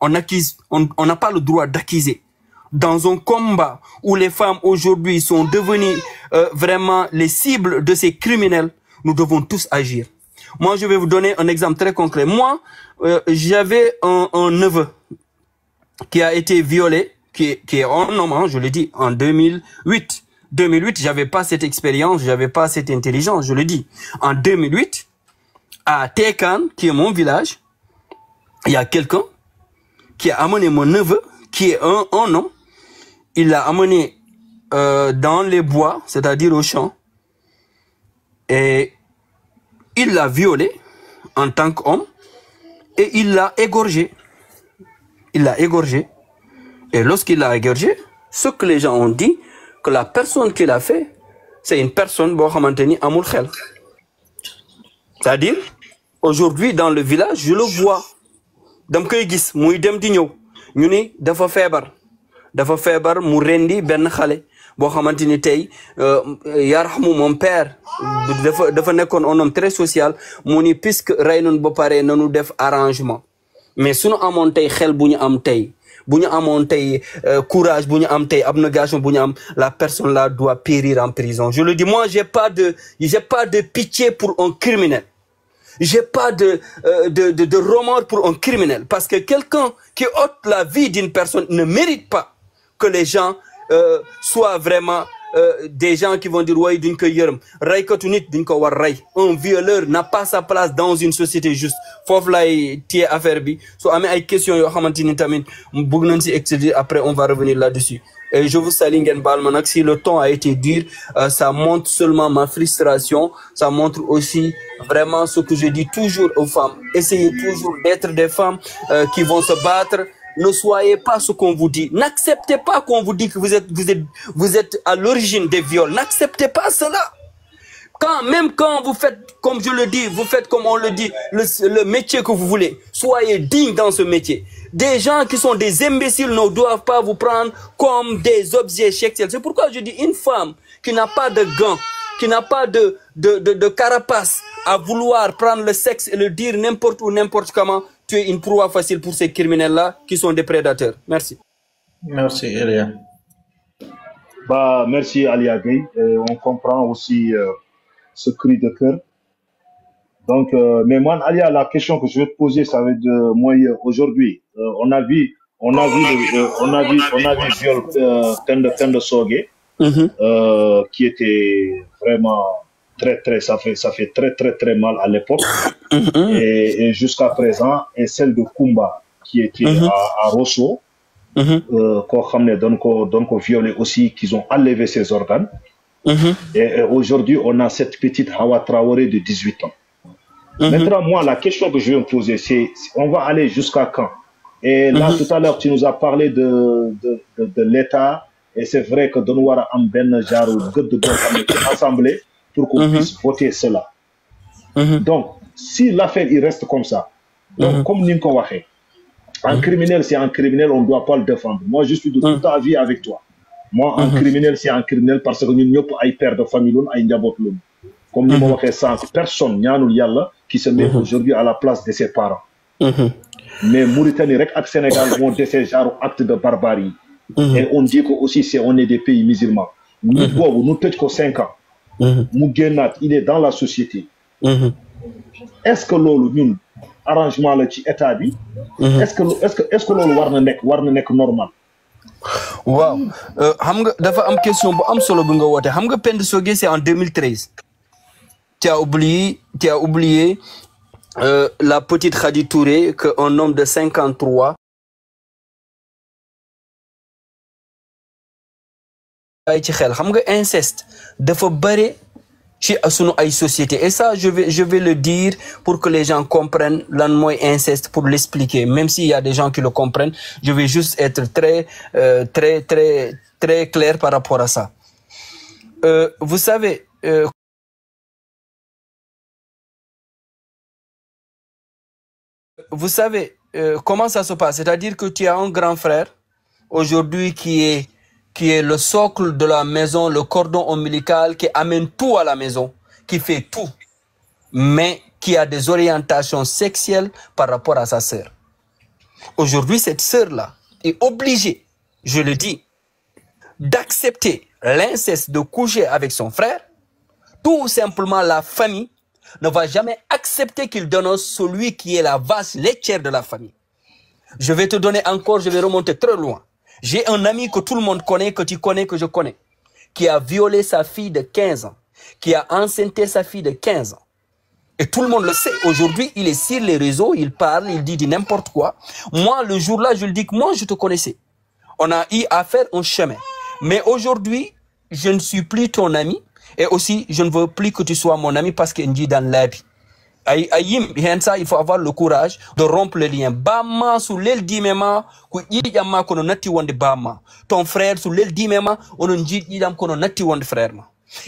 on n'a pas le droit d'accuser. Dans un combat où les femmes aujourd'hui sont devenues vraiment les cibles de ces criminels, nous devons tous agir. Moi, je vais vous donner un exemple très concret. Moi, j'avais un neveu qui a été violé, qui est un homme, hein, je le dis, en 2008. 2008, j'avais pas cette expérience, j'avais pas cette intelligence, je le dis. En 2008, à Tekan, qui est mon village, il y a quelqu'un qui a amené mon neveu, qui est un homme, il l'a amené dans les bois, c'est-à-dire au champ, et il l'a violé en tant qu'homme, et il l'a égorgé. Il l'a égorgé. Et lorsqu'il l'a égorgé, ce que les gens ont dit, que la personne qui l'a fait, c'est une personne qui a khel. C'est-à-dire, aujourd'hui, dans le village, je le vois. Dam koy gis muy dem di ñew ñu ni dafa febar mu rendi ben xalé bo xamanteni tay yarhamu mon père dafa nekkon un homme très social mu ni puisque ray non ba paré nanu def arrangement mais suñu amone tay xel buñu am tay buñu amone tay courage buñu am tay abnégation buñu am, la personne là doit périr en prison. Je le dis, moi j'ai pas de pitié pour un criminel. J'ai pas de remords pour un criminel. Parce que quelqu'un qui ôte la vie d'une personne ne mérite pas que les gens soient vraiment des gens qui vont dire ouais d'une que yerm ray ko tunit d'une ko war ray. Un violeur n'a pas sa place dans une société juste. Fof lay tie affaire bi so amé ay questions yo xamanteni tamit bëgg nañ ci excéder, après on va revenir là-dessus. Et je vous salue ngeen baal ma nak si le ton a été dur, ça montre seulement ma frustration, ça montre aussi vraiment ce que je dis toujours aux femmes. Essayez toujours d'être des femmes qui vont se battre. Ne soyez pas ce qu'on vous dit. N'acceptez pas qu'on vous dit que vous êtes à l'origine des viols. N'acceptez pas cela. Même quand vous faites, comme je le dis, vous faites comme on le dit, le métier que vous voulez. Soyez digne dans ce métier. Des gens qui sont des imbéciles ne doivent pas vous prendre comme des objets sexuels. C'est pourquoi je dis une femme qui n'a pas de gants, qui n'a pas de carapace à vouloir prendre le sexe et le dire n'importe où, n'importe comment, tu es une proie facile pour ces criminels-là qui sont des prédateurs. Merci. Merci, Elia. Merci, Alia Gay. On comprend aussi ce cri de cœur. Donc, mais moi, Alia, la question que je vais te poser, ça va être de moi aujourd'hui. On a vu viol Penda Sogé, qui était vraiment ça fait très mal à l'époque. Et jusqu'à présent, et celle de Kumba, qui était à Rosso, donc violé aussi, qu'ils ont enlevé ses organes. Et aujourd'hui, on a cette petite Hawa Traoré de 18 ans. Maintenant, moi, la question que je vais me poser, c'est on va aller jusqu'à quand? Et là, tout à l'heure, tu nous as parlé de l'État, et c'est vrai que Donouara Amben Jarou, assemblée pour qu'on puisse voter cela. Donc, si l'affaire il reste comme ça, donc comme Ninko Wahe, un criminel, c'est un criminel, on ne doit pas le défendre. Moi, je suis de tout avis avec toi. Moi, un criminel, c'est un criminel parce que nous n'avons pas père de famille, nous avons comme nous avons ça, personne qui se met aujourd'hui à la place de ses parents. Mais Mauritanie et Sénégal ont des genre actes de barbarie. Et on dit que aussi on est des pays musulmans. Nous peut-être 5 ans. Mougenat, il est dans la société. Est-ce que l'on arrangement là ci état bi est-ce que lolu warna nek normal? Waaw xam nga dafa am question bu am solo bu nga woté xam nga Penda Sogé c'est en 2013. Tu as oublié la petite Khadi Touré que un homme de 53 ay ci xel xam nga inceste dafa bari ci sunu ay société et ça je vais le dire pour que les gens comprennent lan moy inceste, pour l'expliquer, même s'il y a des gens qui le comprennent, je vais juste être très clair par rapport à ça. Vous savez comment ça se passe, c'est-à-dire que tu as un grand frère aujourd'hui qui est le socle de la maison, le cordon ombilical, qui amène tout à la maison, qui fait tout, mais qui a des orientations sexuelles par rapport à sa sœur. Aujourd'hui, cette sœur-là est obligée, je le dis, d'accepter l'inceste, de coucher avec son frère. Tout simplement, la famille ne va jamais accepter qu'il donne celui qui est la vache laitière de la famille. Je vais te donner encore, je vais remonter très loin. J'ai un ami que tout le monde connaît, que tu connais, que je connais, qui a violé sa fille de 15 ans, qui a enceinté sa fille de 15 ans. Et tout le monde le sait. Aujourd'hui, il est sur les réseaux, il parle, il dit n'importe quoi. Moi, le jour-là, je lui dis que moi, je te connaissais. On a eu à faire un chemin. Mais aujourd'hui, je ne suis plus ton ami. Et aussi, je ne veux plus que tu sois mon ami parce qu'il dit dans la vie. Il faut avoir le courage de rompre le lien. Bama sous l'aile d'imema, ton frère sous l'aile d'imema, on dit frère.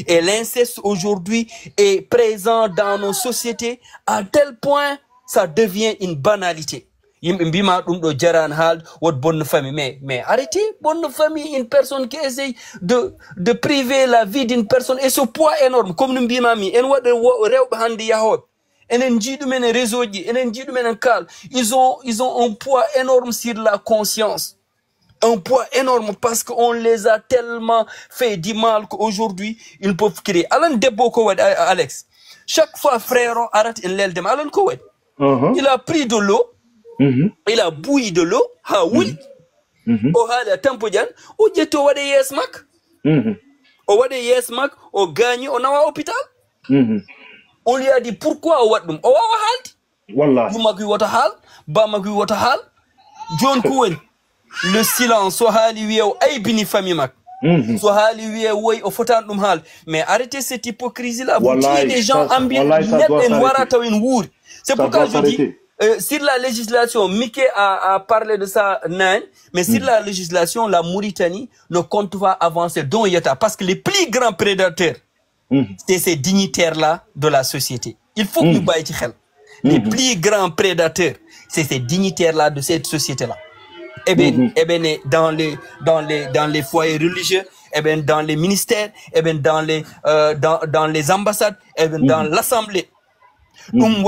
Et l'inceste aujourd'hui est présent dans nos sociétés à tel point ça devient une banalité. Bonne famille, mais arrêtez, bonne famille, une personne qui essaye de priver la vie d'une personne et ce poids énorme, comme nous bimami, ils ont un poids énorme sur la conscience. Un poids énorme parce qu'on les a tellement fait du mal qu'aujourd'hui, ils peuvent créer. Alan Debo Kowed, Alex, chaque fois frère arrête une l'aile de Alan Kowed. Il a pris de l'eau, il a bouilli de l'eau, ha oui, au ha la tempodian, au jeto wade yesmak, au wade yesmak, au gagne, on a hôpital. On lui a dit pourquoi au wadum, au wa halt, Wallah, Bumagui Watahal, Bamagui Watahal, John Cohen. Le silence, mais arrêtez cette hypocrisie-là. Vous tuez les gens ambiants. C'est pourquoi je dis, sur la législation, Mickey a parlé de ça, mais sur la législation, la Mauritanie ne compte pas avancer dans Yata. Parce que les plus grands prédateurs, c'est ces dignitaires-là de la société. Il faut que nous baillons. Les plus grands prédateurs, c'est ces dignitaires-là de cette société-là. Eh bien, dans les foyers religieux, eh bien, dans les ministères, eh bien, dans les ambassades, eh bien, dans l'Assemblée. Nous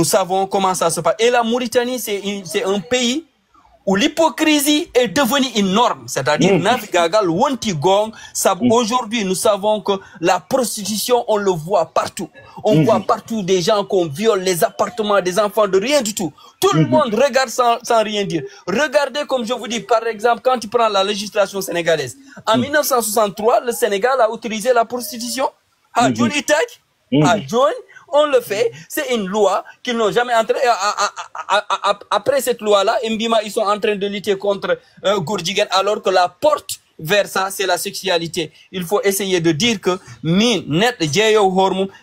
savons comment ça se passe. Et la Mauritanie, c'est un pays où l'hypocrisie est devenue une norme. C'est-à-dire, aujourd'hui, nous savons que la prostitution, on le voit partout. On voit partout des gens qu'on viole, les appartements des enfants, de rien du tout. Tout le monde regarde sans rien dire. Regardez, comme je vous dis, par exemple, quand tu prends la législation sénégalaise. En 1963, le Sénégal a autorisé la prostitution. À John Itak, à John, on le fait. C'est une loi qu'ils n'ont jamais entrée. Après cette loi-là, Mbima, ils sont en train de lutter contre Gourdigan, alors que la porte vers ça, c'est la sexualité. Il faut essayer de dire que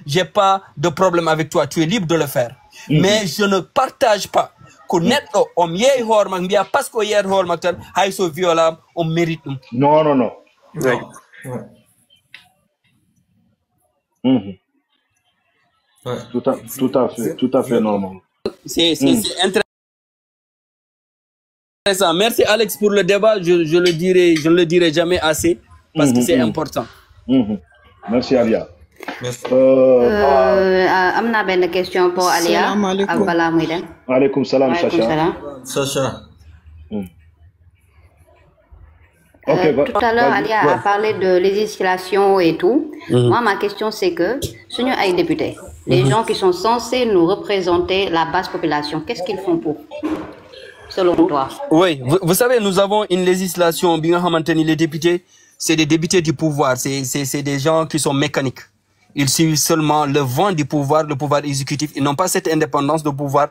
j'ai pas de problème avec toi. Tu es libre de le faire. Mais je ne partage pas que net parce que violable, on mérite. Non, non, non. Ouais. Ouais. Tout à fait normal. C'est intéressant. Merci Alex pour le débat. Je ne le dirai jamais assez parce que c'est important. Merci Alia. Amna ben question pour Alia. Alaykoum salam Sacha. Sacha. Tout à l'heure, Alia a parlé de législation et tout. Moi, ma question, c'est que, ce n'est pas les députés, les gens qui sont censés nous représenter la basse population, qu'est-ce qu'ils font pour, selon toi? Oui, vous savez, nous avons une législation, bien maintenir les députés, c'est des députés du pouvoir, c'est des gens qui sont mécaniques. Ils suivent seulement le vent du pouvoir, le pouvoir exécutif. Ils n'ont pas cette indépendance de pouvoir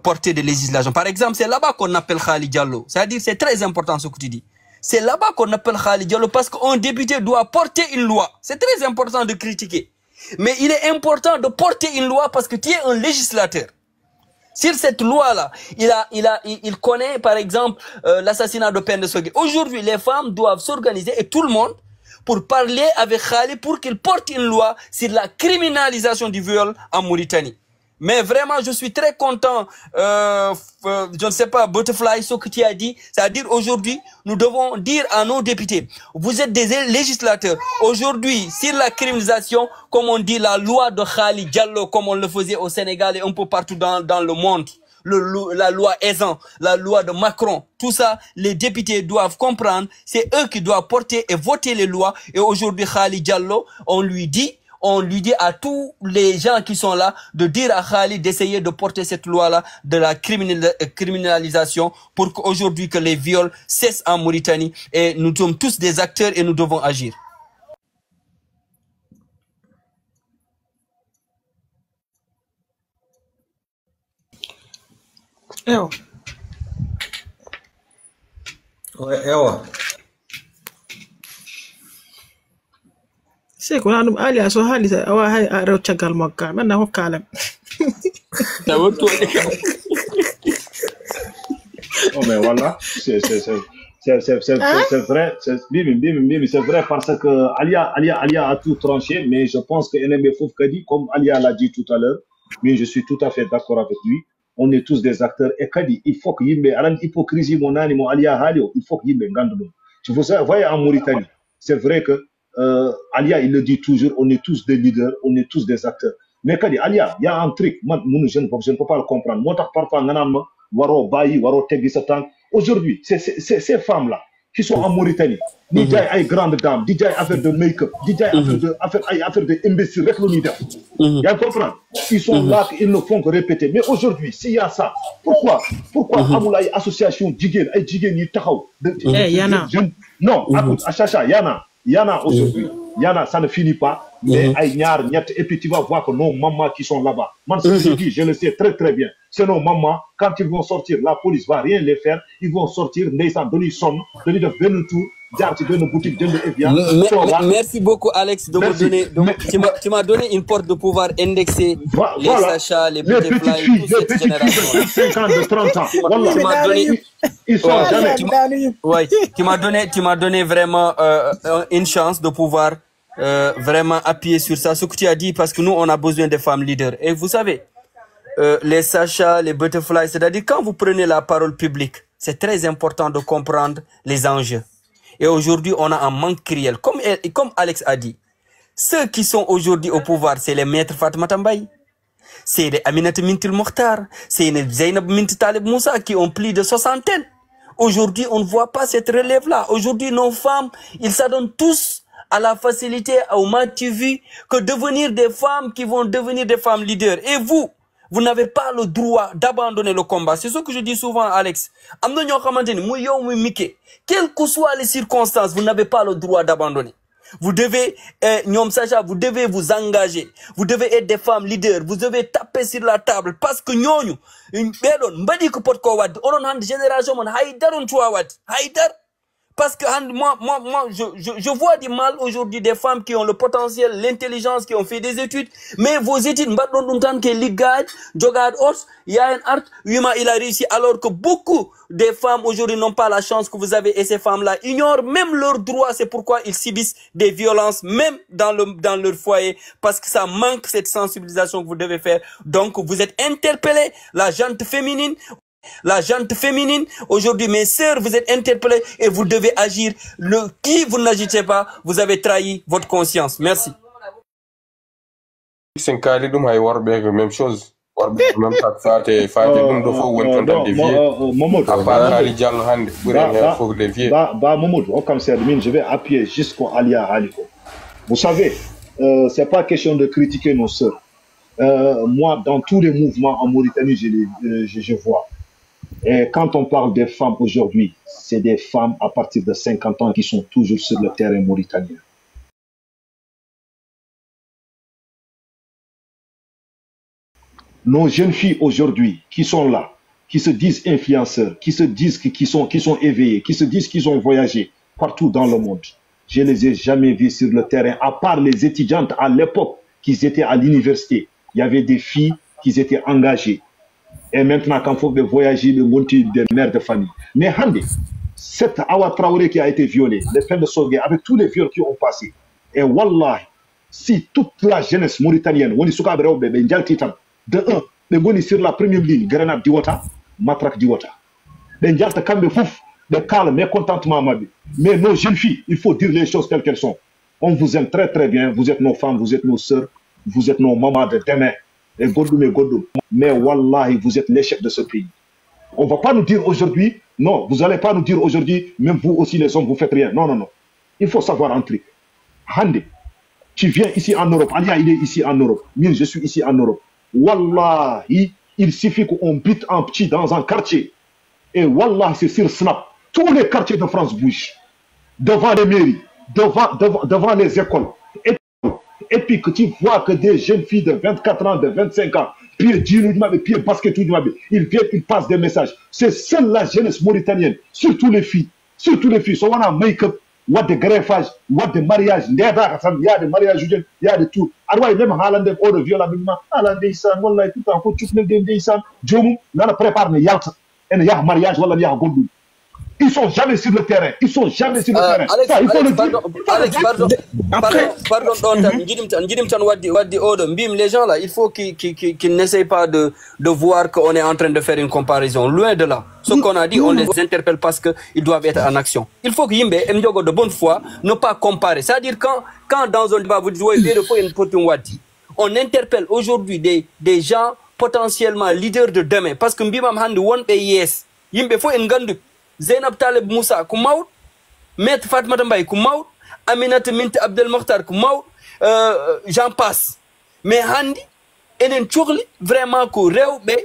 porter des législations. Par exemple, c'est là-bas qu'on appelle Khali Diallo. C'est-à-dire, c'est très important ce que tu dis. C'est là-bas qu'on appelle Khali Diallo parce qu'un député doit porter une loi. C'est très important de critiquer. Mais il est important de porter une loi parce que tu es un législateur. Sur cette loi-là, il connaît par exemple l'assassinat de Penda Sogui. Aujourd'hui, les femmes doivent s'organiser et tout le monde pour parler avec Khali pour qu'il porte une loi sur la criminalisation du viol en Mauritanie. Mais vraiment, je suis très content, je ne sais pas, Butterfly, ce que tu as dit. C'est-à-dire aujourd'hui, nous devons dire à nos députés, vous êtes des législateurs. Aujourd'hui, sur la criminalisation, comme on dit, la loi de Khali Diallo, comme on le faisait au Sénégal et un peu partout dans le monde, la loi Ezzan, la loi de Macron, tout ça, les députés doivent comprendre, c'est eux qui doivent porter et voter les lois. Et aujourd'hui, Khalid Diallo, on lui dit à tous les gens qui sont là de dire à Khalid d'essayer de porter cette loi-là de la criminalisation pour qu'aujourd'hui que les viols cessent en Mauritanie. Et nous sommes tous des acteurs et nous devons agir. Ewa. Ewa. C'est quoi nous aller à ce hali ça awa hay a rew tiagal makka man na ko kalam Oh mais voilà, c'est vrai, c'est vrai parce que Alia a tout tranché, mais je pense que NMB Fouf Kadi, comme Alia l'a dit tout à l'heure, mais je suis tout à fait d'accord avec lui. On est tous des acteurs. Et Kadi, il faut qu'il y ait une hypocrisie, mon anime, Alia Halio, il faut qu'il y ait un gandou. Tu vois, en Mauritanie, c'est vrai que Alia, il le dit toujours, on est tous des leaders, on est tous des acteurs. Mais Kadi, Alia, il y a un truc, moi, je ne peux pas le comprendre. Moi, parfois, waro bayi, waro tegi satan. Aujourd'hui, ces femmes-là qui sont en Mauritanie, DJ ay grande dame, DJ affaire de make-up, DJ affaire de imbécile, reste le leader. Il y a comprendre. Ils sont là, ils ne font que répéter. Mais aujourd'hui, s'il y a ça, pourquoi Amoulaye association Djigen, ay Djigen yi taxaw. Yana. Non, écoute, Achacha, Yana aujourd'hui. Yana, ça ne finit pas. Mais et puis tu vas voir que nos mamans qui sont là-bas. Moi, ce que je dis, je le sais très très bien. C'est nos mamans, quand ils vont sortir, la police va rien les faire. Ils vont sortir, Neysan, donner son, donner de 20 tours, d'arti de nos boutiques, de Evian. Merci beaucoup, Alex, de me donner. Tu m'as donné une porte de pouvoir indexer les Sacha, les Butterfly, toute cette génération. De 5 ans, de 30 ans. Tu m'as donné. Ils sont jamais. Ouais, tu m'as donné vraiment une chance de pouvoir vraiment appuyer sur ça, ce que tu as dit, parce que nous, on a besoin de femmes leaders. Et vous savez, les Sacha, les Butterfly, c'est-à-dire quand vous prenez la parole publique, c'est très important de comprendre les enjeux. Et aujourd'hui, on a un manque criel. Comme Alex a dit, ceux qui sont aujourd'hui au pouvoir, c'est les maîtres Fatma Mbaye, c'est les Aminata Mintil Mokhtar, c'est les Zainab Mintil Talib Moussa qui ont plus de 60. Aujourd'hui, on ne voit pas cette relève-là. Aujourd'hui, nos femmes, ils s'adonnent tous à la facilité, au TV, que devenir des femmes qui vont devenir des femmes leaders. Et vous n'avez pas le droit d'abandonner le combat. C'est ce que je dis souvent, Alex. Quelles que soient les circonstances, vous n'avez pas le droit d'abandonner. Vous devez, vous devez vous engager. Vous devez être des femmes leaders. Vous devez taper sur la table. Parce que nous, parce que moi, je vois du mal aujourd'hui des femmes qui ont le potentiel, l'intelligence, qui ont fait des études. Mais vos études, il a réussi alors que beaucoup des femmes aujourd'hui n'ont pas la chance que vous avez et ces femmes-là ignorent même leurs droits. C'est pourquoi ils subissent des violences même dans leur foyer parce que ça manque cette sensibilisation que vous devez faire. Donc vous êtes interpellés, la gente féminine. Aujourd'hui, mes sœurs, vous êtes interpellées et vous devez agir. Qui vous n'agissez pas, vous avez trahi votre conscience. Merci. C'est même chose. Je vais appuyer jusqu'au Alia Haliko. Vous savez, c'est pas question de critiquer nos sœurs. Moi, dans tous les mouvements en Mauritanie, je vois. Et quand on parle des femmes aujourd'hui, c'est des femmes à partir de 50 ans qui sont toujours sur le terrain mauritanien. Nos jeunes filles aujourd'hui qui sont là, qui se disent influenceurs, qui se disent qu'ils sont éveillés, qui se disent qu'ils ont voyagé partout dans le monde, je ne les ai jamais vues sur le terrain, à part les étudiantes à l'époque qui étaient à l'université. Il y avait des filles qui étaient engagées. Et maintenant, quand il faut voyager, le monter des mères de famille. Mais Handi, cette Awa Traoré qui a été violée, les peines de sauvegarde, avec tous les viols qui ont passé, et Wallah, si toute la jeunesse mauritanienne, on est de un, les sur la première ligne, grenade Diwata, matraque Diwata. Les gens de fouf, de calme, mécontentement, mais nos jeunes filles, il faut dire les choses telles qu'elles sont. On vous aime très très bien, vous êtes nos femmes, vous êtes nos sœurs, vous êtes nos mamans de demain. et Godum. Mais wallahi, vous êtes les chefs de ce pays. On ne va pas nous dire aujourd'hui, non, vous n'allez pas nous dire aujourd'hui, même vous aussi les hommes, vous ne faites rien. Non, non, non. Il faut savoir un truc. Hande, tu viens ici en Europe, Alia il est ici en Europe, moi je suis ici en Europe. Wallahi, il suffit qu'on bute un petit dans un quartier. Et Wallah, c'est sur Snap. Tous les quartiers de France bougent. Devant les mairies, devant les écoles. Et puis que tu vois que des jeunes filles de 24 ans, de 25 ans, pieds basket, ils viennent, ils passent des messages. C'est seule la jeunesse mauritanienne, surtout les filles. So on a make-up, what de greffage, what de mariage, il y a des mariages, il y a de tout. Alors, même Haaland, on revient là, Haaland, Wallah, tout en faut, tu peux le Djoum, on a préparé le yalt, et le mariage, Wallah, il y a Gondou. Ils sont jamais sur le terrain. Ils sont jamais sur le terrain. Les gens là, il faut qu'ils n'essayent pas de voir qu'on est en train de faire une comparaison. Loin de là. Ce qu'on a dit, on les interpelle parce qu'ils doivent être en action. Il faut que Yimbe et Mdiogo de bonne foi ne pas comparer. C'est-à-dire quand dans un débat, vous dites, on interpelle aujourd'hui des gens potentiellement leaders de demain. Parce que Mbimam Handi one yes. Yimbe faut Ngandu. Zainab Taleb Moussa Koumaout, Maître Fatmata Mbaye Koumaout, Aminata Mint Abdel Mokhtar Koumaout, j'en passe. Mais Handi, enen tchourli, vraiment ko rew be,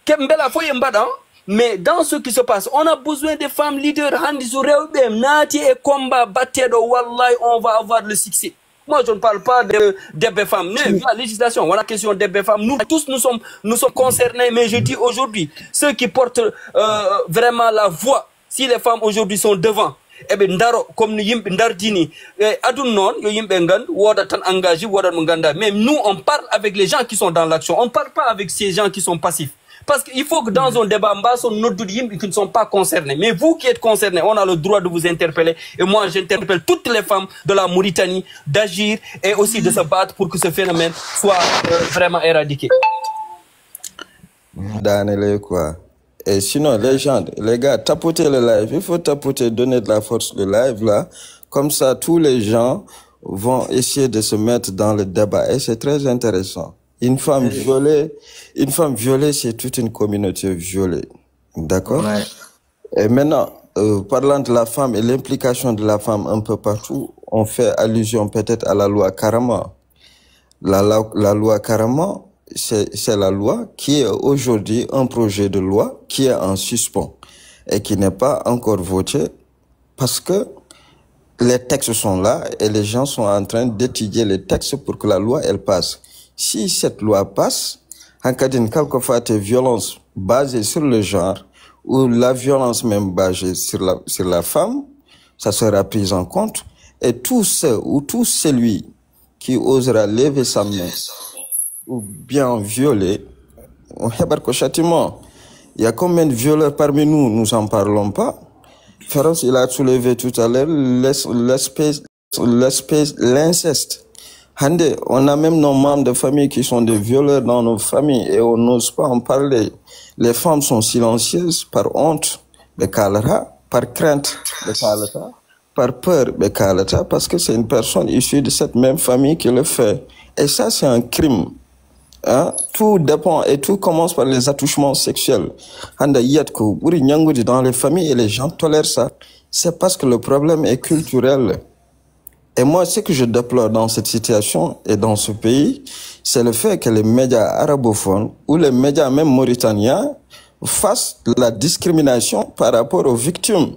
kembela foye mbadan, mais dans ce qui se passe, on a besoin de femmes leaders, Handi sur rew be, nati et combat, battedo, wallahi, on va avoir le succès. Moi, je ne parle pas des femmes. La législation, voilà la question des femmes. Nous tous, nous sommes concernés, mais je dis aujourd'hui, ceux qui portent vraiment la voix, si les femmes aujourd'hui sont devant, eh bien, comme nous, Ndardini, Adounon, engagé, mais nous, on parle avec les gens qui sont dans l'action. On ne parle pas avec ces gens qui sont passifs. Parce qu'il faut que dans un débat, qui ne sont pas concernés. Mais vous qui êtes concernés, on a le droit de vous interpeller. Et moi, j'interpelle toutes les femmes de la Mauritanie d'agir et aussi de se battre pour que ce phénomène soit vraiment éradiqué. Quoi. Et sinon, les gars, tapotez le live. Il faut tapoter, donner de la force le live là. Comme ça, tous les gens vont essayer de se mettre dans le débat. Et c'est très intéressant. Une femme violée, c'est toute une communauté violée. D'accord? Ouais. Et maintenant, parlant de la femme et l'implication de la femme un peu partout, on fait allusion peut-être à la loi Karama. La loi Karama, c'est la loi qui est aujourd'hui un projet de loi qui est en suspens et qui n'est pas encore voté parce que les textes sont là et les gens sont en train d'étudier les textes pour que la loi, elle passe. Si cette loi passe, en cas d'une quelquefois violence basée sur le genre, ou la violence même basée sur la femme, ça sera pris en compte. Et tout celui qui osera lever sa main, ou bien violer, on va qu'au châtiment. Il y a combien de violeurs parmi nous, nous en parlons pas. Féroce, il a soulevé tout à l'heure l'inceste. On a même nos membres de famille qui sont des violeurs dans nos familles et on n'ose pas en parler. Les femmes sont silencieuses par honte, par crainte, par peur, parce que c'est une personne issue de cette même famille qui le fait. Et ça, c'est un crime. Hein? Tout dépend et tout commence par les attouchements sexuels. Dans les familles et les gens tolèrent ça. C'est parce que le problème est culturel. Et moi, ce que je déplore dans cette situation et dans ce pays, c'est le fait que les médias arabophones ou les médias même mauritaniens fassent de la discrimination par rapport aux victimes.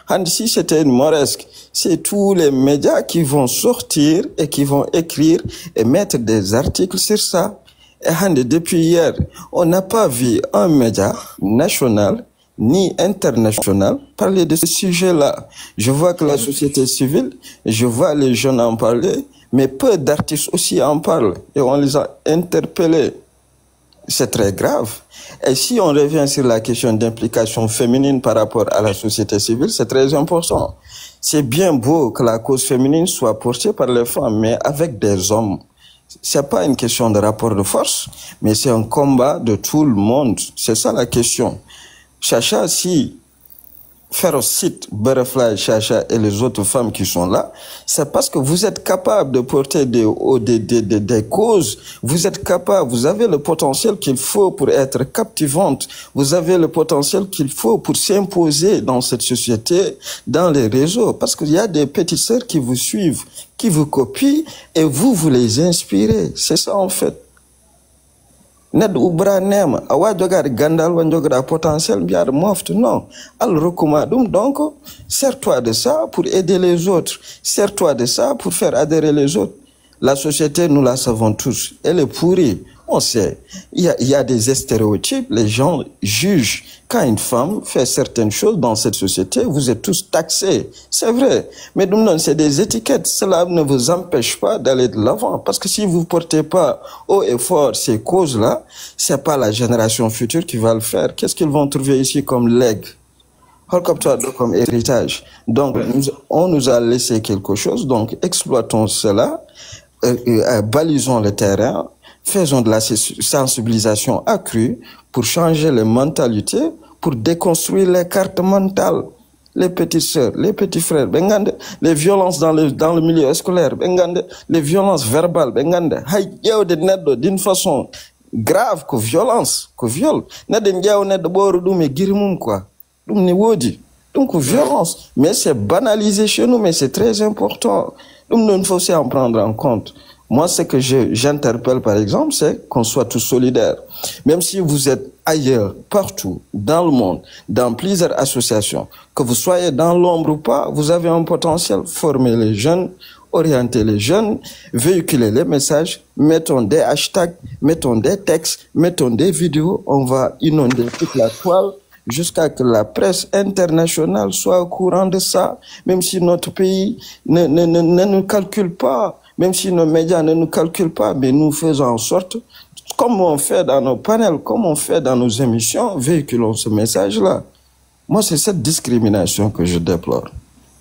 Et si c'était une moresque, c'est tous les médias qui vont sortir et qui vont écrire et mettre des articles sur ça. Et depuis hier, on n'a pas vu un média national ni international parler de ce sujet-là. Je vois que la société civile, je vois les jeunes en parler, mais peu d'artistes aussi en parlent et on les a interpellés. C'est très grave. Et si on revient sur la question d'implication féminine par rapport à la société civile, c'est très important. C'est bien beau que la cause féminine soit portée par les femmes, mais avec des hommes. C'est pas une question de rapport de force, mais c'est un combat de tout le monde. C'est ça la question. Chacha, si férocite, Butterfly, Chacha et les autres femmes qui sont là, c'est parce que vous êtes capable de porter des causes, vous êtes capable, vous avez le potentiel qu'il faut pour être captivante, vous avez le potentiel qu'il faut pour s'imposer dans cette société, dans les réseaux, parce qu'il y a des petites sœurs qui vous suivent, qui vous copient, et vous les inspirez. C'est ça en fait. Ned ubra nema awa jogar gandal wan jogra potentiel biar moft non al recommandum donc sers-toi de ça pour aider les autres, sers-toi de ça pour faire adhérer les autres. La société, nous la savons tous, elle est pourrie, on sait. Il y a des stéréotypes, les gens jugent. Quand une femme fait certaines choses dans cette société, vous êtes tous taxés, c'est vrai. Mais donc c'est des étiquettes, cela ne vous empêche pas d'aller de l'avant. Parce que si vous ne portez pas haut et fort ces causes-là, c'est pas la génération future qui va le faire. Qu'est-ce qu'ils vont trouver ici comme legs? Comme héritage. Donc, on nous a laissé quelque chose, donc exploitons cela, balisons le terrain, faisons de la sensibilisation accrue pour changer les mentalités, pour déconstruire les cartes mentales. Les petites sœurs, les petits frères, les violences dans le milieu scolaire, les violences verbales, d'une façon grave que violence, que viol. Donc violence, mais c'est banalisé chez nous, mais c'est très important. Donc il faut aussi en prendre en compte. Moi, ce que j'interpelle par exemple, c'est qu'on soit tous solidaires. Même si vous êtes ailleurs, partout, dans le monde, dans plusieurs associations, que vous soyez dans l'ombre ou pas, vous avez un potentiel. Former les jeunes, orienter les jeunes, véhiculer les messages, mettons des hashtags, mettons des textes, mettons des vidéos, on va inonder toute la toile jusqu'à que la presse internationale soit au courant de ça, même si notre pays ne nous calcule pas, même si nos médias ne nous calculent pas, mais nous faisons en sorte, comme on fait dans nos panels, comme on fait dans nos émissions, véhiculons ce message-là. Moi, c'est cette discrimination que je déplore.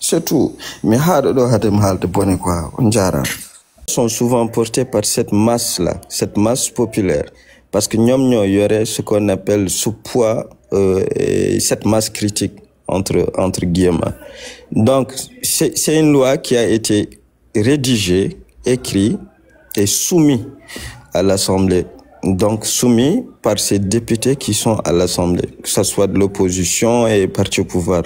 C'est tout. Mais sont souvent portés par cette masse-là, cette masse populaire. Parce que nous y aurait ce qu'on appelle ce poids, cette masse critique, entre guillemets. Donc, c'est une loi qui a été rédigée, écrite et soumise à l'Assemblée. Donc, soumis par ces députés qui sont à l'Assemblée, que ce soit de l'opposition et parti au pouvoir.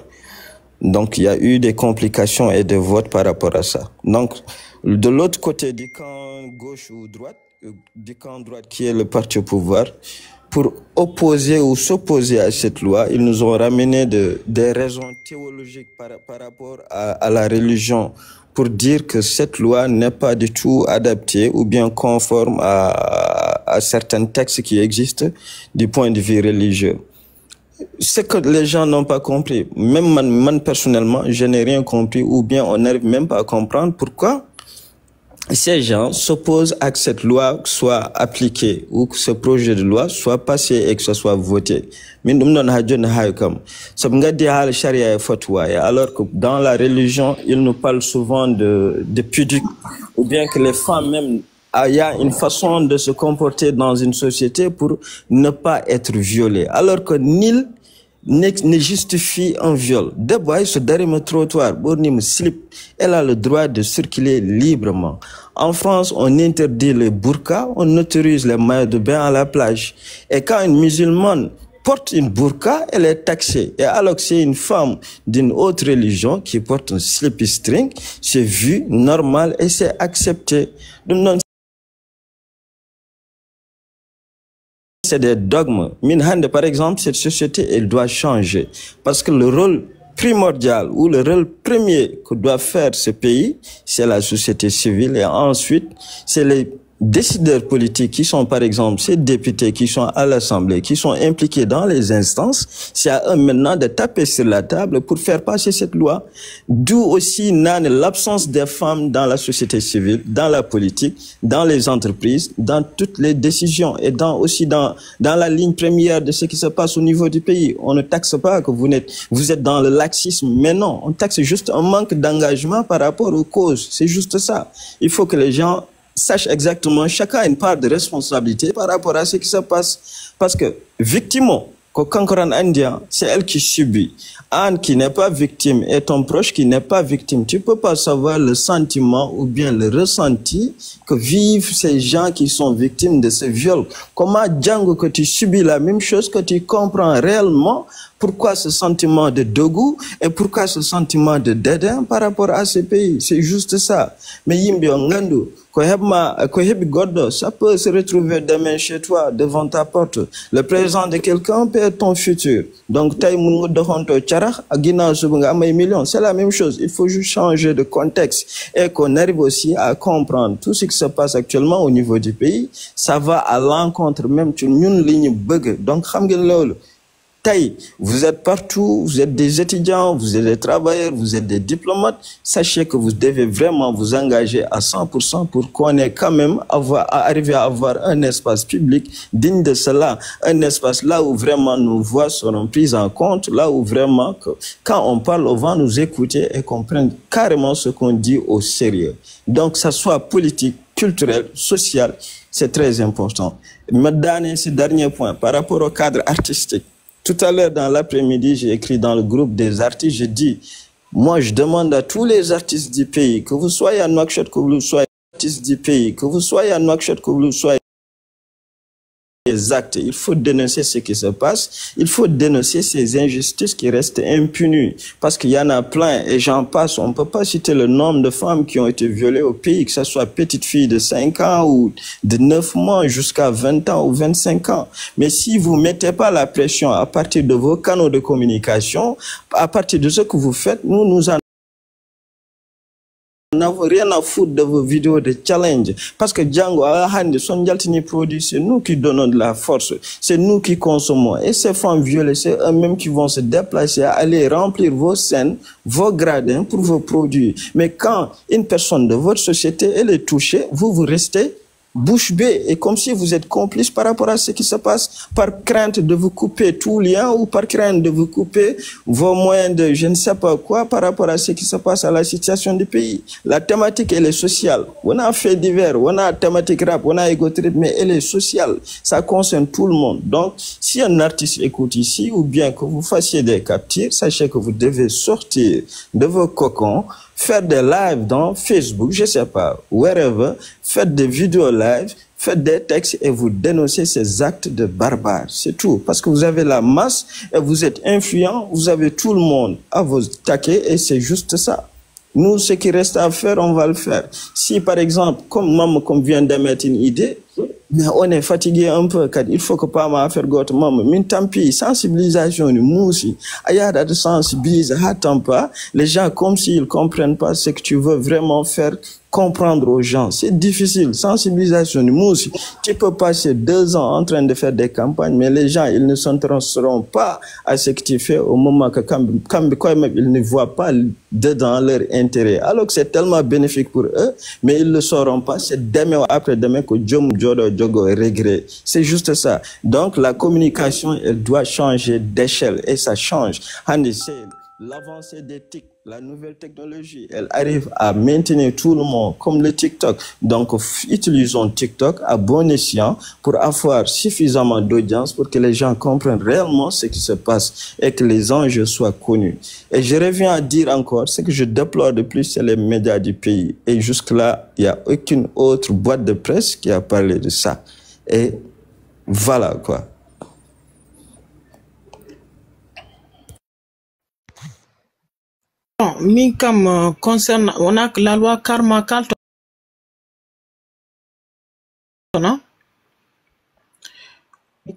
Donc, il y a eu des complications et des votes par rapport à ça. Donc, de l'autre côté du camp gauche ou droite, du camp droite qui est le parti au pouvoir, pour opposer ou s'opposer à cette loi, ils nous ont ramené des raisons théologiques par rapport à la religion, pour dire que cette loi n'est pas du tout adaptée ou bien conforme à certains textes qui existent du point de vue religieux. C'est que les gens n'ont pas compris. Même moi, personnellement, je n'ai rien compris, ou bien on n'arrive même pas à comprendre pourquoi ces gens s'opposent à que cette loi soit appliquée ou que ce projet de loi soit passé et que ce soit voté. Alors que dans la religion, ils nous parlent souvent de pudique, ou bien que les femmes même, il y a une façon de se comporter dans une société pour ne pas être violées. Alors que nul ne justifie un viol. D'abord, ce dernier trottoir, elle a le droit de circuler librement. En France, on interdit les burqas, on autorise les maillots de bain à la plage. Et quand une musulmane porte une burqa, elle est taxée. Et alors que c'est une femme d'une autre religion qui porte un slip string, c'est vu normal et c'est accepté. Donc, c'est des dogmes. Minhande, par exemple, cette société, elle doit changer. Parce que le rôle primordial ou le rôle premier que doit faire ce pays, c'est la société civile. Et ensuite, c'est les décideurs politiques qui sont, par exemple, ces députés qui sont à l'Assemblée, qui sont impliqués dans les instances. C'est à eux maintenant de taper sur la table pour faire passer cette loi. D'où aussi l'absence des femmes dans la société civile, dans la politique, dans les entreprises, dans toutes les décisions et aussi dans la ligne première de ce qui se passe au niveau du pays. On ne taxe pas que vous êtes dans le laxisme, mais non, on taxe juste un manque d'engagement par rapport aux causes. C'est juste ça. Il faut que les gens sachent exactement, chacun a une part de responsabilité par rapport à ce qui se passe. Parce que, victimons, Kankoran Indien, c'est elle qui subit. Anne qui n'est pas victime et ton proche qui n'est pas victime. Tu peux pas savoir le sentiment ou bien le ressenti que vivent ces gens qui sont victimes de ce viol. Comment, Django, que tu subis la même chose, que tu comprends réellement pourquoi ce sentiment de dégoût et pourquoi ce sentiment de dédain par rapport à ce pays. C'est juste ça. Mais Yimbio Ngandu, ça peut se retrouver demain chez toi, devant ta porte. Le présent de quelqu'un peut être ton futur. Donc, c'est la même chose. Il faut juste changer de contexte et qu'on arrive aussi à comprendre tout ce qui se passe actuellement au niveau du pays. Ça va à l'encontre même de une ligne bug. Donc, vous êtes partout, vous êtes des étudiants, vous êtes des travailleurs, vous êtes des diplomates. Sachez que vous devez vraiment vous engager à 100% pour qu'on ait quand même arriver à avoir un espace public digne de cela. Un espace là où vraiment nos voix seront prises en compte, là où vraiment, quand on parle, on va nous écouter et comprendre carrément ce qu'on dit au sérieux. Donc, ça soit politique, culturel, social, c'est très important. Mais ce dernier point, par rapport au cadre artistique, tout à l'heure, dans l'après-midi, j'ai écrit dans le groupe des artistes, j'ai dit, moi, je demande à tous les artistes du pays, que vous soyez à Nouakchott, que vous soyez artistes du pays, que vous soyez à Nouakchott, que vous soyez des actes. Il faut dénoncer ce qui se passe. Il faut dénoncer ces injustices qui restent impunies. Parce qu'il y en a plein et j'en passe. On ne peut pas citer le nombre de femmes qui ont été violées au pays, que ce soit petites filles de 5 ans ou de 9 mois jusqu'à 20 ans ou 25 ans. Mais si vous ne mettez pas la pression à partir de vos canaux de communication, à partir de ce que vous faites, nous en n'avons rien à foutre de vos vidéos de challenge. Parce que Django, son Jaltini produit, c'est nous qui donnons de la force. C'est nous qui consommons. Et ces femmes violées, c'est eux-mêmes qui vont se déplacer, aller remplir vos scènes, vos gradins pour vos produits. Mais quand une personne de votre société, elle est touchée, vous restez bouche bée, et comme si vous êtes complice par rapport à ce qui se passe, par crainte de vous couper tout lien ou par crainte de vous couper vos moyens de je ne sais pas quoi par rapport à ce qui se passe à la situation du pays. La thématique, elle est sociale. On a fait divers, on a thématique rap, on a ego trip, mais elle est sociale. Ça concerne tout le monde. Donc, si un artiste écoute ici, ou bien que vous fassiez des captures, sachez que vous devez sortir de vos cocons, faire des lives dans Facebook, je sais pas, wherever, faites des vidéos live, faites des textes et vous dénoncez ces actes de barbares. C'est tout. Parce que vous avez la masse et vous êtes influent, vous avez tout le monde à vous attaquer et c'est juste ça. Nous, ce qui reste à faire, on va le faire. Si, par exemple, comme vient d'émettre une idée, mais on est fatigué un peu, car il faut que pas ma faire gote maman. Mais tant pis, sensibilisation, moussi. Ayada de sensibiliser, attends pas. Les gens, comme s'ils comprennent pas ce que tu veux vraiment faire comprendre aux gens. C'est difficile. Sensibilisation, moussi. Tu peux passer 2 ans en train de faire des campagnes, mais les gens, ils ne s'intéresseront pas à ce que tu fais au moment que quand ils ne voient pas dedans leur intérêt. Alors que c'est tellement bénéfique pour eux, mais ils ne le sauront pas. C'est demain ou après-demain que Djogo regret. C'est juste ça. Donc, la communication, elle doit changer d'échelle et ça change. L'avancée des TIC, la nouvelle technologie, elle arrive à maintenir tout le monde, comme le TikTok. Donc, utilisons TikTok à bon escient pour avoir suffisamment d'audience pour que les gens comprennent réellement ce qui se passe et que les enjeux soient connus. Et je reviens à dire encore, ce que je déplore de plus, c'est les médias du pays. Et jusque-là, il n'y a aucune autre boîte de presse qui a parlé de ça. Et voilà, quoi. Mais comme concerne, on a la loi Karma Carlton, non? Oui,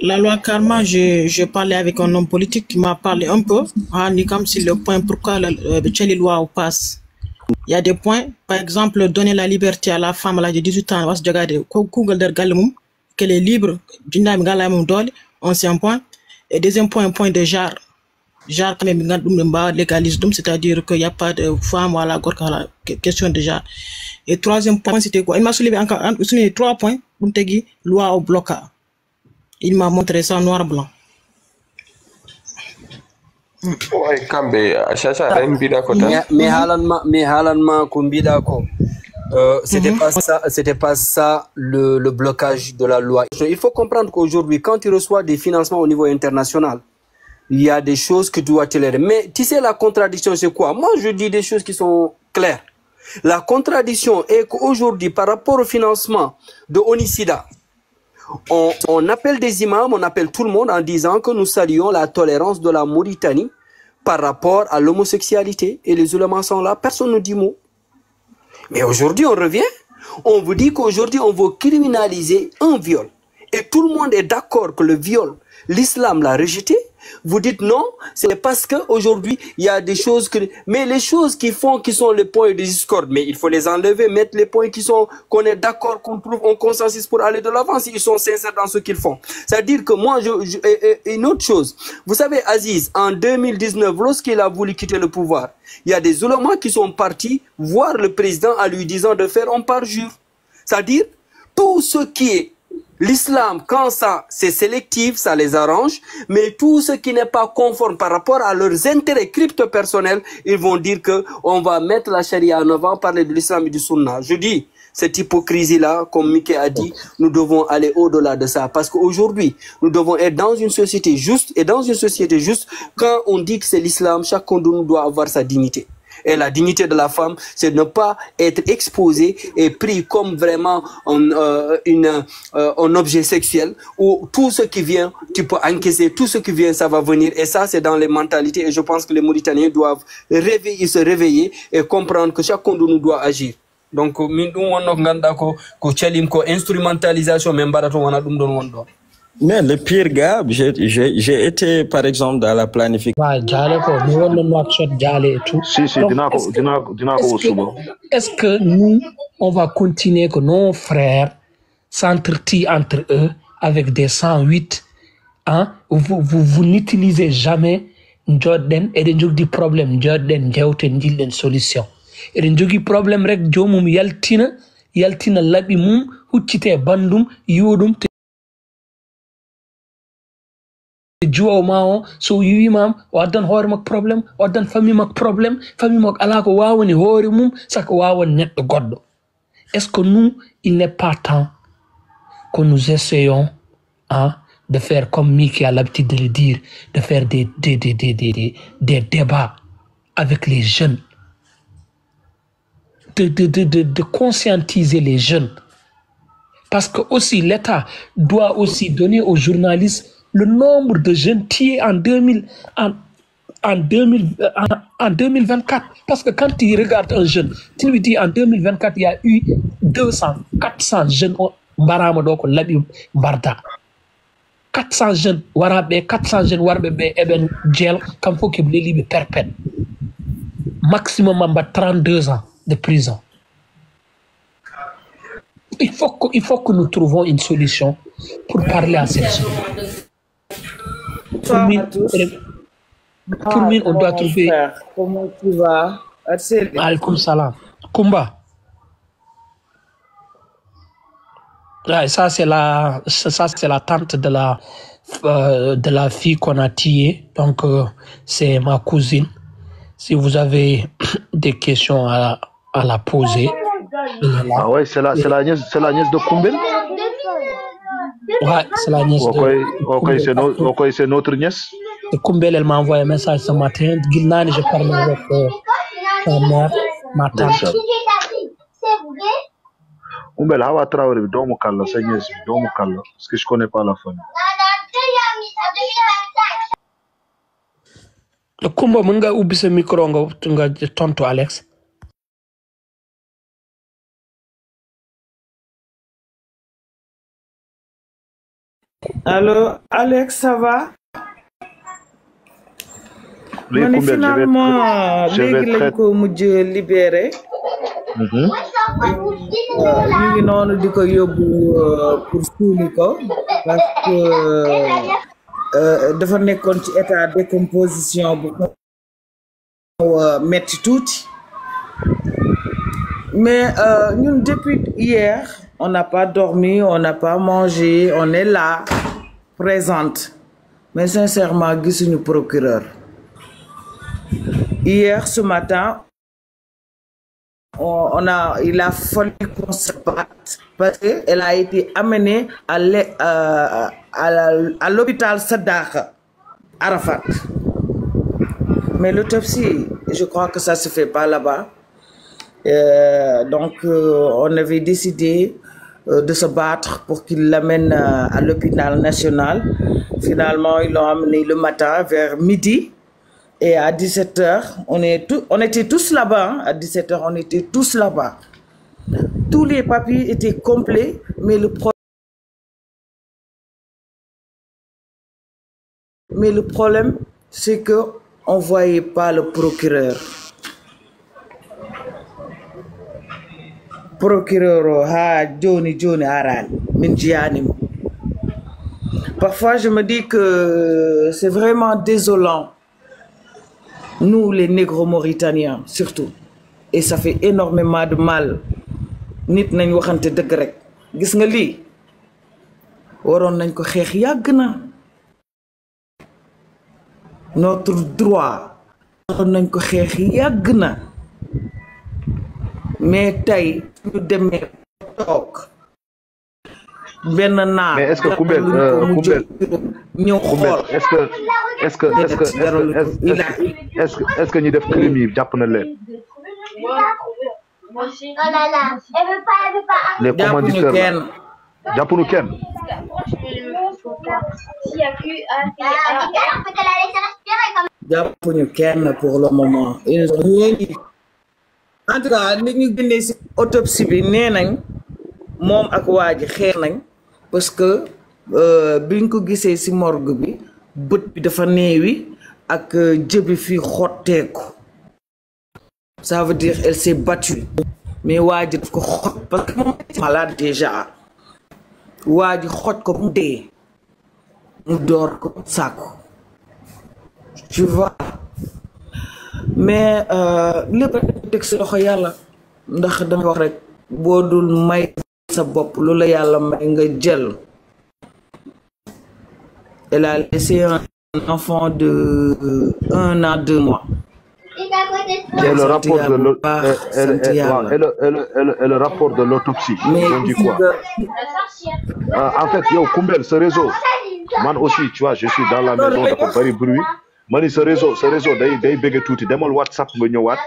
la loi Karma, je parlais avec un homme politique qui m'a parlé un peu, comme si le point pourquoi les lois passent. Il y a des points, par exemple, donner la liberté à la femme à l'âge de 18 ans, qu'elle est libre, on sait un point. Et deuxième point, un point de genre. Genre, quand même, légalise, c'est-à-dire qu'il n'y a pas de femme à la question de genre. Et troisième point, c'était quoi? Il m'a soulevé encore 3 points, loi au blocage. Il m'a montré ça noir-blanc. Ouais, Kambe, Chacha, mais halanma ko mbida ko C'était pas ça le blocage de la loi. Il faut comprendre qu'aujourd'hui, quand tu reçois des financements au niveau international, il y a des choses que tu dois tolérer. Mais tu sais, la contradiction, c'est quoi? Moi, je dis des choses qui sont claires. La contradiction est qu'aujourd'hui, par rapport au financement de Onicida, on appelle des imams, on appelle tout le monde en disant que nous saluons la tolérance de la Mauritanie par rapport à l'homosexualité. Et les ulémas sont là, personne ne dit mot. Mais aujourd'hui, on revient, on vous dit qu'aujourd'hui, on veut criminaliser un viol. Et tout le monde est d'accord que le viol, l'islam l'a rejeté. Vous dites non, c'est parce qu'aujourd'hui, il y a des choses que... Mais les choses qui sont les points de discorde, mais il faut les enlever, mettre les points qu'on est d'accord, qu'on trouve un consensus pour aller de l'avant, s'ils sont sincères dans ce qu'ils font. C'est-à-dire que moi, une autre chose, vous savez, Aziz, en 2019, lorsqu'il a voulu quitter le pouvoir, il y a des ulémas qui sont partis voir le président en lui disant de faire un parjure. C'est-à-dire, tout ce qui est l'islam, quand ça, c'est sélectif, ça les arrange, mais tout ce qui n'est pas conforme par rapport à leurs intérêts crypto-personnels, ils vont dire que on va mettre la charia en avant, parler de l'islam et du sunna. Je dis, cette hypocrisie-là, comme Mickey a dit, nous devons aller au-delà de ça. Parce qu'aujourd'hui, nous devons être dans une société juste, et dans une société juste, quand on dit que c'est l'islam, chacun de nous doit avoir sa dignité. Et la dignité de la femme, c'est de ne pas être exposé et pris comme vraiment un objet sexuel où tout ce qui vient, tu peux encaisser, tout ce qui vient, ça va venir. Et ça, c'est dans les mentalités. Et je pense que les Mauritaniens doivent se réveiller et comprendre que chacun de nous doit agir. Donc, instrumentalisation, mais le pire gars, j'ai été par exemple dans la planification. Est-ce que nous, on va continuer que nos frères s'entretuent entre eux avec des 108 hein? Vous n'utilisez jamais Jordan et des problèmes Jordan une solution. Et des problèmes rek jomum yaltina labi mum huccite bandum yodum juwa mao so yiwi mam waddan hoore mak problème waddan famille mak ala ko wawoni hoore mum saka wawon neddo goddo. Est-ce que nous, il n'est pas temps que nous essayons hein, de faire comme Mickey a l'habitude de le dire, de faire des débats avec les jeunes, de conscientiser les jeunes. Parce que aussi l'État doit aussi donner aux journalistes le nombre de jeunes tués en 2024. Parce que quand tu regardes un jeune, tu lui dis en 2024, il y a eu 200, 400 jeunes Mbaramadoko Labi Barda. 400 jeunes, Warabe, 400 jeunes, Warabe, Eben, Djel, comme faut qu'il les libère perpète. Maximum 32 ans de prison. Il faut que nous trouvions une solution pour parler à ces gens. Pour nous, on doit trouver. Comment tu vas? Alaikum salam. Kumba. Ouais, ça c'est la tante de la fille qu'on a tuée. Donc c'est ma cousine. Si vous avez des questions à la poser. Ah ouais, c'est la nièce de Koumbel. Ouais, c'est la nièce de. Ok, c'est notre nièce. Koumbel, elle m'a envoyé un message ce matin. Gilnani, je parle avec sa mère, ma tante. Koumbel, Hawa Traoré, Domo Kalla, sa nièce, Domo Kalla, parce que je connais pas la famille. Le Kumba, mën nga ubbi sa micro nga tontu Alex. Allô, Alex, ça va? Oui, Kumbel, finalement, je vais très... libéré. Ñu ngi noonu di ko yóbbu pour suuli ko parce que dafa nekkoon ci état de décomposition bu metti tuuti mais ñun depuis hier on n'a pas dormi, on n'a pas mangé, on est là présente mais sincèrement gisuñu procureur. Hier ce matin il a fallu qu'on se batte parce qu'elle a été amenée à l'hôpital Sadar Arafat. Mais l'autopsie, je crois que ça ne se fait pas là-bas. Donc, on avait décidé de se battre pour qu'il l'amène à l'hôpital national. Finalement, ils l'ont amené le matin vers midi. Et à 17h, on était tous là-bas. Hein. À 17h, on était tous là-bas. Tous les papiers étaient complets, mais le problème, c'est qu'on ne voyait pas le procureur. Procureur, Johnny Aran, Minjianim. Parfois, je me dis que c'est vraiment désolant. Nous, les négro-mauritaniens, surtout. Et ça fait énormément de mal. Nit nañ waxante deug rek. Gis nga li waron nañ ko xex yag na. Notre droit waron nañ ko xex yag na. Mais tay ñu démé tok ben na. Mais est-ce que Koumbel est-ce que ñi def crime yi japp na leen? Les commanditaires jappunu kenn. Jappunu kenn pour le moment. En tout cas, nit ñu gënné ci autopsie bi nénañ mom ak waji xéx nañ parce que biñ ko gissé ci morgue bi bëtt bi dafa néwi ak jëbi fi xottéku. Ça veut dire elle s'est battue. Mais waji daf ko xot parce que mom malade déjà. Waji xot ko mu dé. Mu dor ko sako. Tu vois. Mais lepp tek ci loxo yalla ndax dama wax rek bo dul may sa bop lu la yalla may nga jël. Elle a laissé un enfant de 1 an 2 mois. Et le rapport de l'autopsie, on dit quoi? En fait, yo Koumbel, ce réseau, man aussi, tu vois, je suis dans la maison, il y a pas de bruit. Mani ce réseau day bégué touti demal WhatsApp nga ñëwaat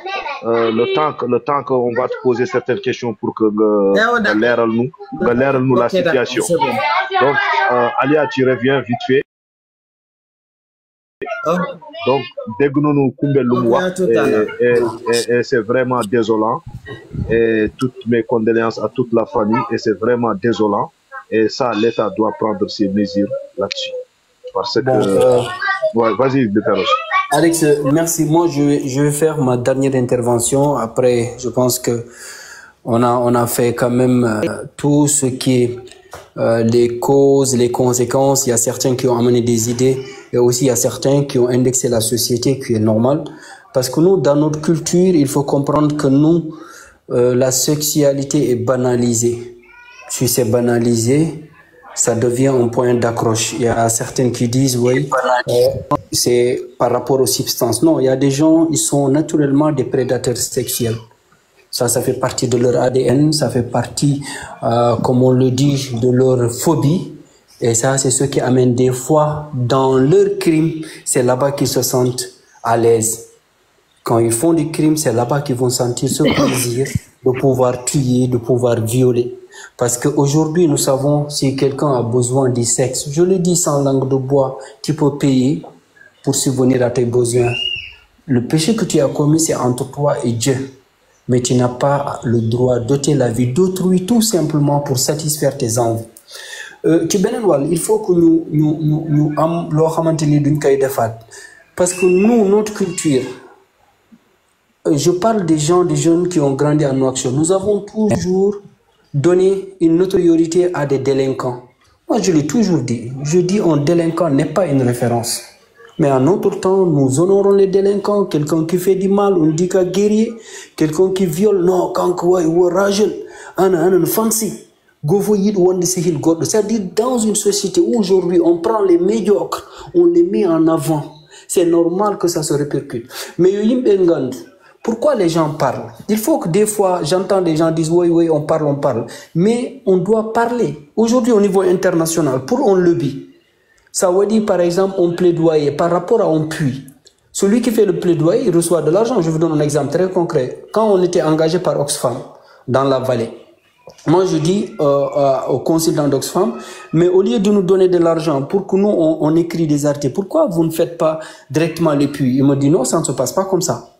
le temps qu'on va te poser certaines questions pour que nga léral nous la situation. Donc Alia, tu reviens vite fait. Donc dégg nañu Koumbel lu mu wax et c'est vraiment désolant et toutes mes condoléances à toute la famille et c'est vraiment désolant et ça l'État doit prendre ses mesures là-dessus parce que ouais, vas-y Bétaros. Alex, merci. Moi je vais faire ma dernière intervention. Après je pense que on a fait quand même tout ce qui est les causes, les conséquences. Il y a certains qui ont amené des idées et aussi il y a certains qui ont indexé la société, qui est normal. Parce que nous, dans notre culture, il faut comprendre que nous, la sexualité est banalisée. Si c'est banalisé, ça devient un point d'accroche. Il y a certains qui disent, oui, c'est par rapport aux substances. Non, il y a des gens, ils sont naturellement des prédateurs sexuels. Ça fait partie de leur ADN, ça fait partie, comme on le dit, de leur phobie. Et ça, c'est ce qui amène des fois dans leur crime, c'est là-bas qu'ils se sentent à l'aise. Quand ils font des crimes, c'est là-bas qu'ils vont sentir ce plaisir de pouvoir tuer, de pouvoir violer. Parce qu'aujourd'hui, nous savons si quelqu'un a besoin du sexe, je le dis sans langue de bois, tu peux payer pour subvenir à tes besoins. Le péché que tu as commis, c'est entre toi et Dieu. Mais tu n'as pas le droit d'ôter la vie d'autrui tout simplement pour satisfaire tes envies. Il faut que nous am lo xamanteni duñ koy defaat parce que nous, notre culture, je parle des jeunes qui ont grandi en Nouakchott, nous avons toujours donné une notoriété à des délinquants. Moi je l'ai toujours dit, je dis un délinquant n'est pas une référence. Mais en notre temps, nous honorons les délinquants. Quelqu'un qui fait du mal, on dit qu'un guerrier. Quelqu'un qui viole, non, quand il ragel, un fancy. C'est-à-dire dans une société où aujourd'hui on prend les médiocres, on les met en avant. C'est normal que ça se répercute. Mais Pourquoi les gens parlent? Il faut que des fois, j'entends des gens dire oui, oui, on parle. Mais on doit parler. Aujourd'hui, au niveau international, pour un lobby, ça veut dire par exemple un plaidoyer par rapport à un puits. Celui qui fait le plaidoyer, il reçoit de l'argent. Je vous donne un exemple très concret. Quand on était engagé par Oxfam dans la vallée, moi je dis au consultant d'Oxfam, mais au lieu de nous donner de l'argent pour que nous on écrit des articles, pourquoi vous ne faites pas directement les puits? Il me dit non, ça ne se passe pas comme ça.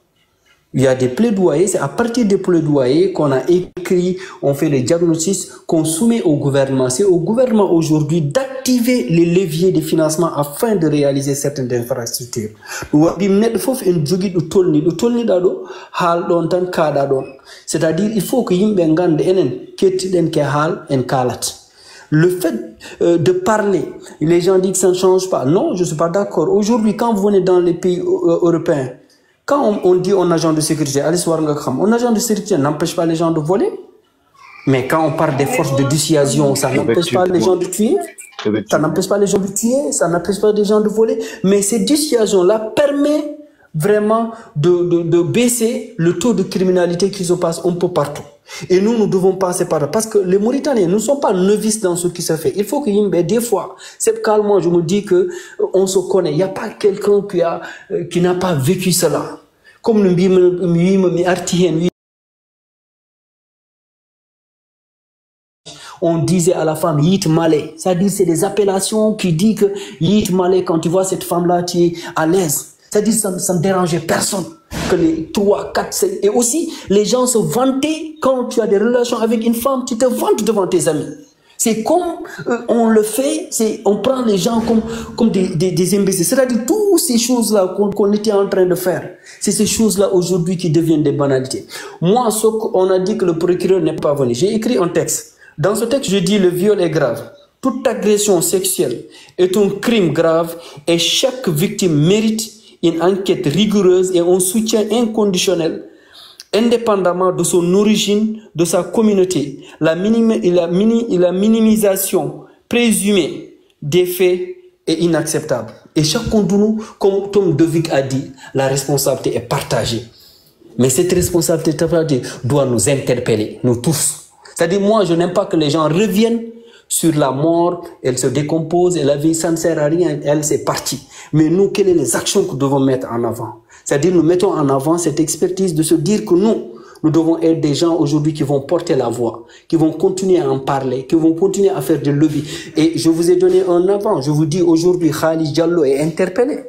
Il y a des plaidoyers, c'est à partir des plaidoyers qu'on a écrit, on fait les diagnostics, qu'on soumet au gouvernement. C'est au gouvernement aujourd'hui d'activer les leviers de financement afin de réaliser certaines infrastructures. C'est-à-dire il faut que le fait de parler, les gens disent que ça ne change pas. Non, je ne suis pas d'accord. Aujourd'hui, quand vous venez dans les pays européens, quand on dit un agent de sécurité, un agent de sécurité n'empêche pas les gens de voler. Mais quand on parle des forces de dissuasion, ça n'empêche pas les gens de tuer. Ça n'empêche pas les gens de tuer, ça n'empêche pas les gens de voler. Mais ces dissuasions-là permettent vraiment de baisser le taux de criminalité qui se passe un peu partout. Et nous devons passer par là. Parce que les Mauritaniens ne sont pas novices dans ce qui se fait. Il faut que des fois, c'est calmement, je me dis que on se connaît. Il n'y a pas quelqu'un qui n'a pas vécu cela. Comme on disait à la femme Yit Malé. C'est-à-dire c'est des appellations qui disent que Yit Malé, quand tu vois cette femme-là, tu es à l'aise. C'est-à-dire ça ne dérangeait personne. Que les 3, 4, 5. Et aussi, les gens se vantaient quand tu as des relations avec une femme, tu te vantes devant tes amis. C'est comme on le fait, on prend les gens comme des imbéciles. C'est-à-dire toutes ces choses-là qu'on était en train de faire, c'est ces choses-là aujourd'hui qui deviennent des banalités. Moi, on a dit que le procureur n'est pas venu. J'ai écrit un texte. Dans ce texte, je dis le viol est grave. Toute agression sexuelle est un crime grave et chaque victime mérite une enquête rigoureuse et un soutien inconditionnel, indépendamment de son origine, de sa communauté. La minimisation présumée des faits est inacceptable. Et chacun de nous, comme Tom Devik a dit, la responsabilité est partagée. Mais cette responsabilité doit nous interpeller, nous tous. C'est-à-dire, moi, je n'aime pas que les gens reviennent sur la mort, elle se décompose et la vie, ça ne sert à rien, elle, c'est parti. Mais nous, quelles sont les actions que nous devons mettre en avant? C'est-à-dire, nous mettons en avant cette expertise de se dire que nous devons être des gens aujourd'hui qui vont porter la voix, qui vont continuer à en parler, qui vont continuer à faire des lobbies. Et je vous ai donné un avant, je vous dis aujourd'hui, Khalid Diallo est interpellé.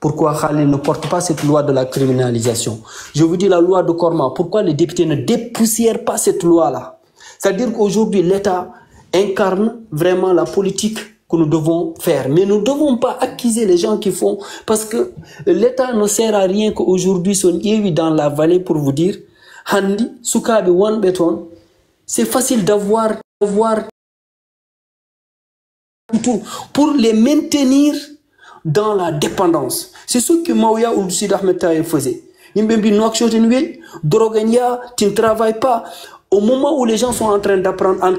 Pourquoi Khalid ne porte pas cette loi de la criminalisation? Je vous dis la loi de Korma, pourquoi les députés ne dépoussièrent pas cette loi-là? C'est-à-dire qu'aujourd'hui, l'État incarne vraiment la politique que nous devons faire. Mais nous ne devons pas accuser les gens qui font, parce que l'État ne sert à rien qu'aujourd'hui, son yéwi dans la vallée pour vous dire, Handi, Soukabi, Wan Beton, c'est facile d'avoir tout pour les maintenir dans la dépendance. C'est ce que Maouya ou Sid Ahmed Taï faisait. Tu ne travailles pas. Au moment où les gens sont en train d'apprendre, à un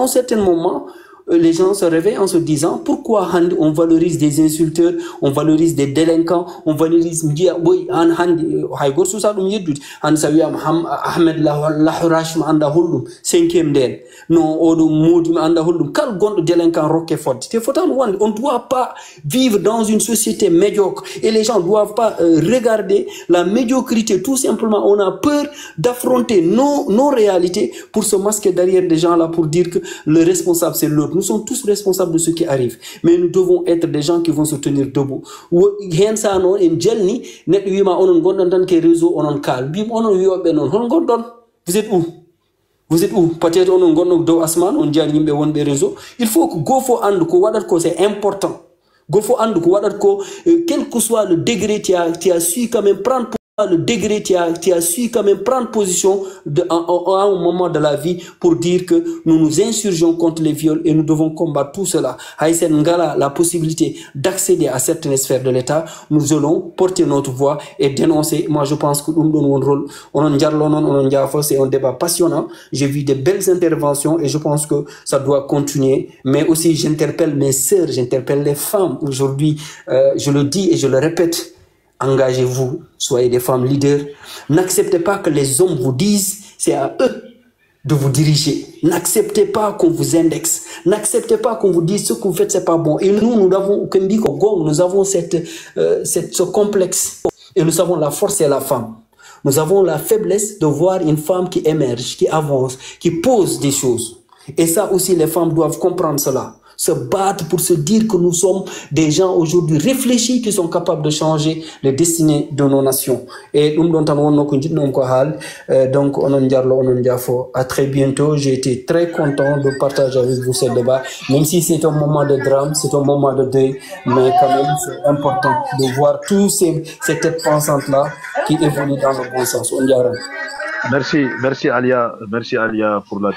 certain moment, les gens se réveillent en se disant pourquoi on valorise des insulteurs, on valorise des délinquants, on valorise Ahmed Lahurash anda hullum 5e den non odo modi anda hullum kal gondo délinquant roque fort. On ne doit pas vivre dans une société médiocre et les gens ne doivent pas regarder la médiocrité. Tout simplement, on a peur d'affronter nos réalités pour se masquer derrière des gens là pour dire que le responsable c'est l'autre. Nous sommes tous responsables de ce qui arrive, mais nous devons être des gens qui vont se tenir debout. Vous êtes où? Vous êtes où? Peut-être on a asman, on dit réseau. Il faut que Gofo and ko c'est important. Gofo and ko quel que soit le degré, tu as su quand même prendre le degré, tu as su quand même prendre position à un moment de la vie pour dire que nous nous insurgeons contre les viols et nous devons combattre tout cela. Haïsen Ngala, la possibilité d'accéder à certaines sphères de l'État, nous allons porter notre voix et dénoncer. Moi, je pense que nous donnons un rôle. C'est un débat passionnant. J'ai vu de belles interventions et je pense que ça doit continuer. Mais aussi, j'interpelle mes sœurs, j'interpelle les femmes. Aujourd'hui, je le dis et je le répète, engagez-vous, soyez des femmes leaders. N'acceptez pas que les hommes vous disent, c'est à eux de vous diriger. N'acceptez pas qu'on vous indexe. N'acceptez pas qu'on vous dise ce que vous faites, c'est pas bon. Et nous avons ce complexe. Et nous savons la force et la femme. Nous avons la faiblesse de voir une femme qui émerge, qui avance, qui pose des choses. Et ça aussi, les femmes doivent comprendre cela. Se battre pour se dire que nous sommes des gens aujourd'hui réfléchis qui sont capables de changer les destinées de nos nations. Et donc, à très bientôt. J'ai été très content de partager avec vous ce débat. Même si c'est un moment de drame, c'est un moment de deuil, mais quand même, c'est important de voir tous ces têtes pensantes-là qui évoluent dans le bon sens. Merci Alia pour la